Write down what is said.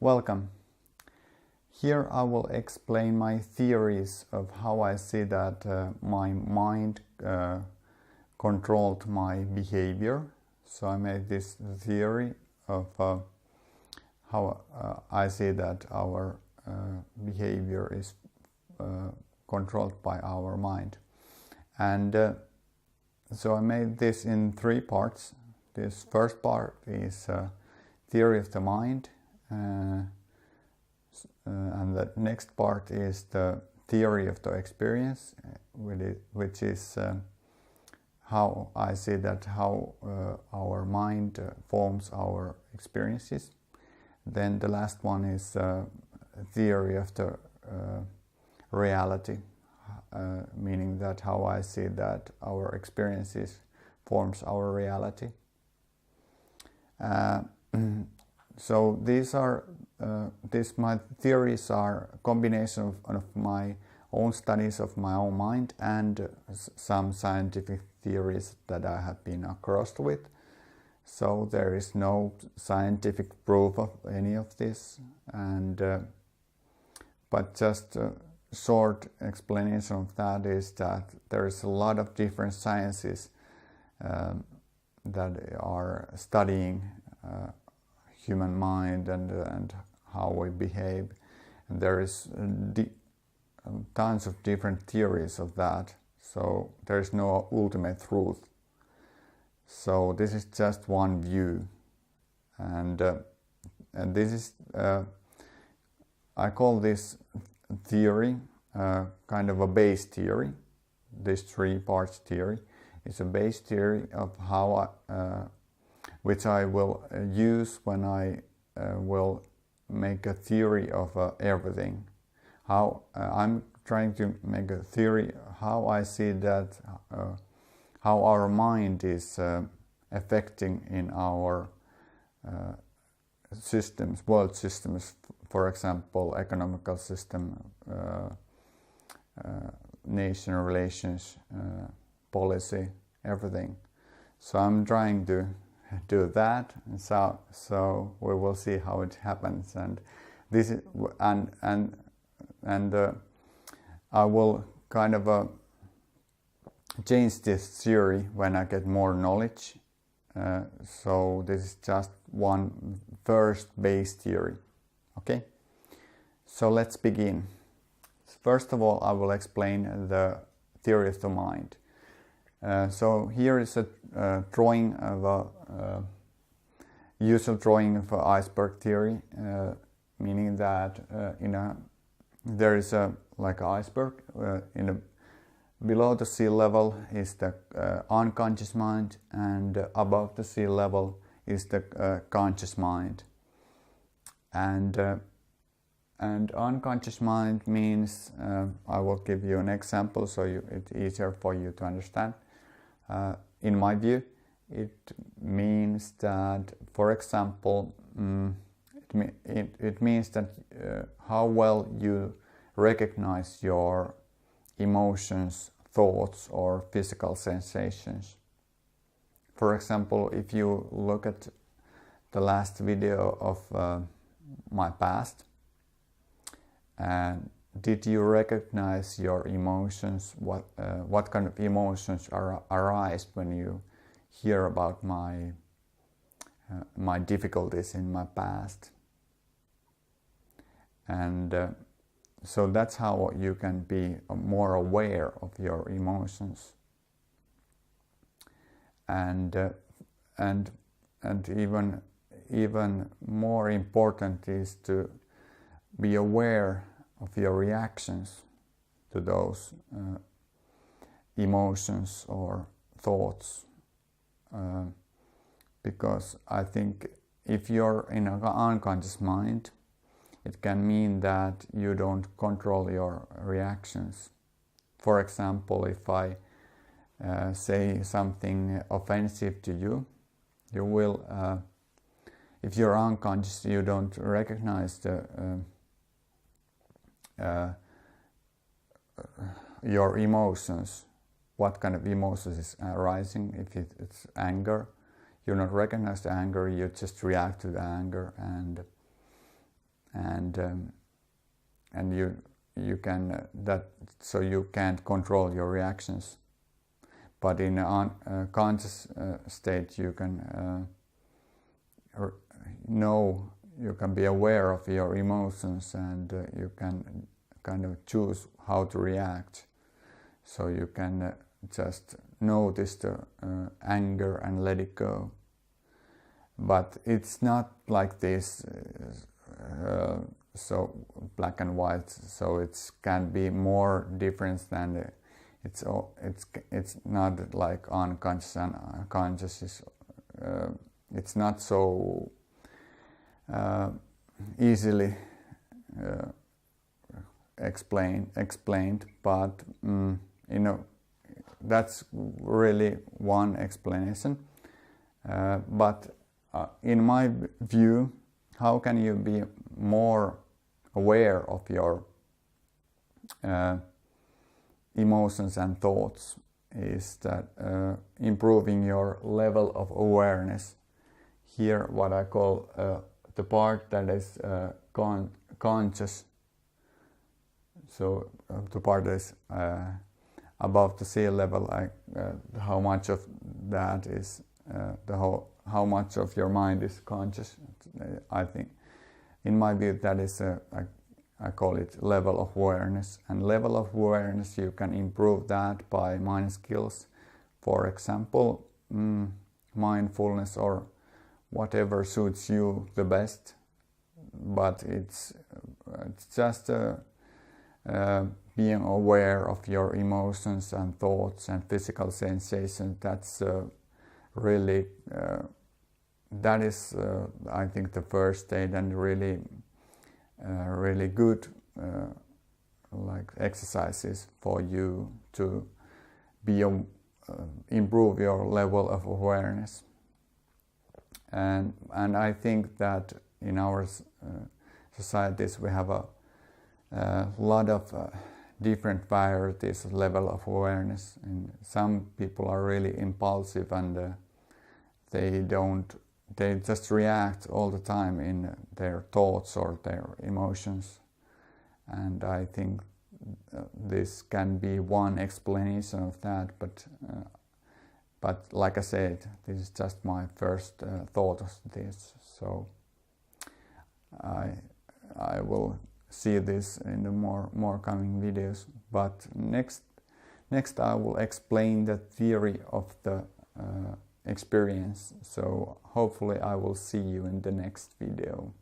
Welcome. Here I will explain my theories of how I see that my mind controlled my behavior. So I made this theory of how I see that our behavior is controlled by our mind. And so I made this in 3 parts. This first part is theory of the mind, and the next part is the theory of the experience, which is how I see that how our mind forms our experiences. Then the last one is theory of the reality, meaning that how I see that our experiences forms our reality. So my theories are a combination of my own studies of my own mind and some scientific theories that I have been across with. So there is no scientific proof of any of this, but just a short explanation of that is that there is a lot of different sciences that are studying human mind and how we behave. And there is tons of different theories of that, so there is no ultimate truth. So this is just one view, and this is I call this theory kind of a base theory. This 3 parts theory is a base theory of how which I will use when I will make a theory of everything. How I'm trying to make a theory how I see that how our mind is affecting in our systems, world systems, for example, economical system, nation relations, policy, everything. So I'm trying to do that, and so we will see how it happens. And this is I will kind of change this theory when I get more knowledge. So this is just one first base theory. Okay, so let's begin. First of all, I will explain the theory of the mind. So here is a drawing of a usual drawing of an iceberg theory, meaning that there is like an iceberg. Below the sea level is the unconscious mind, and above the sea level is the conscious mind. And unconscious mind means, I will give you an example so it's easier for you to understand. In my view, it means that, for example, it means that how well you recognize your emotions, thoughts, or physical sensations. For example, if you look at the last video of my past, and did you recognize your emotions? What kind of emotions arise when you hear about my difficulties in my past? And so that's how you can be more aware of your emotions. And even more important is to be aware of your reactions to those emotions or thoughts, because I think if you're in an unconscious mind, it can mean that you don't control your reactions. For example, if I say something offensive to you, you will, if you're unconscious, you don't recognize your emotions, what kind of emotions is arising. If it's anger, you don't recognize the anger, you just react to the anger, and you can so you can't control your reactions. But in a conscious state, you can you can be aware of your emotions, and you can kind of choose how to react. So you can just notice the anger and let it go. But it's not like this, so black and white. So it can be more difference than it's not like unconscious and conscious. It's not so easily explained, but you know, that's really one explanation. But in my view, how can you be more aware of your emotions and thoughts is that improving your level of awareness. Here what I call the part that is conscious. So the part that is above the sea level, how much of that is how much of your mind is conscious. I think in my view that is I call it level of awareness. And level of awareness, you can improve that by mind skills. For example, mindfulness or whatever suits you the best. But it's just being aware of your emotions and thoughts and physical sensations. That's really, that is I think the first stage, and really really good like exercises for you to be improve your level of awareness. And I think that in our societies we have a lot of different varieties of level of awareness, and some people are really impulsive, and they just react all the time in their thoughts or their emotions. And I think this can be one explanation of that, but like I said, this is just my first thought of this. So I will see this in the more coming videos. But next I will explain the theory of the experience. So hopefully I will see you in the next video.